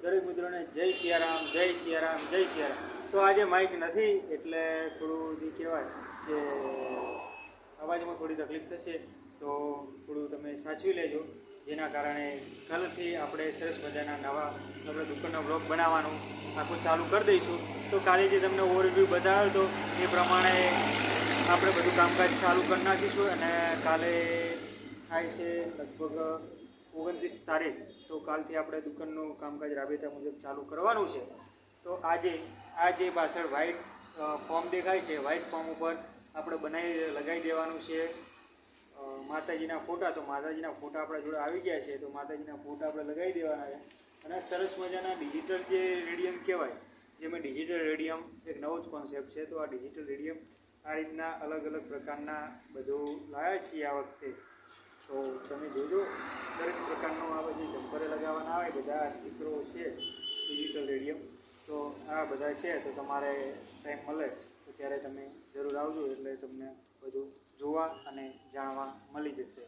દરેક મિત્રોને જય સિયારામ, જય સિયારામ, જય સિયારામ. તો આજે માઇક નથી એટલે થોડું જે કહેવાય કે અવાજમાં થોડી તકલીફ થશે, તો થોડું તમે સાચવી લેજો. જેના કારણે કાલથી આપણે સરસ મજાના નવા આપણે દુકાનનો બ્લોગ બનાવવાનું આખું ચાલુ કરી દઈશું. તો કાલે જે તમને ઓવરવ્યૂ બતાવ્યો હતો એ પ્રમાણે આપણે બધું કામકાજ ચાલુ કરી નાખીશું. અને કાલે થાય છે લગભગ 29 તારીખ. તો કાલથી આપણે દુકાનનું કામકાજ રાબેતા મુજબ ચાલુ કરવાનું છે. તો આજે આ જે પાછળ વ્હાઇટ ફોર્મ દેખાય છે, વ્હાઇટ ફોર્મ ઉપર આપણે લગાવી દેવાનું છે માતાજીના ફોટા. તો માતાજીના ફોટા આપણા જોડે આવી ગયા છે, તો માતાજીના ફોટા આપણે લગાવી દેવાના છે. અને સરસ મજાના ડિજિટલ જે રેડિયમ કહેવાય, જેમાં ડિજિટલ રેડિયમ એક નવો જ કોન્સેપ્ટ છે. તો આ ડિજિટલ રેડિયમ આ રીતના અલગ અલગ પ્રકારના બધું લાવ્યા છીએ આ વખતે. તો તમે જોજો, દરેક પ્રકારનો આ બધી જમ્પરે લગાવવાના આવે બધા સ્ટીકરો છે ડિજિટલ રેડિયમ. તો આ બધા છે, તો તમારે ટાઈમ મળે તો ત્યારે તમે જરૂર આવજો, એટલે તમને બધું જોવા અને જાણવા મળી જશે.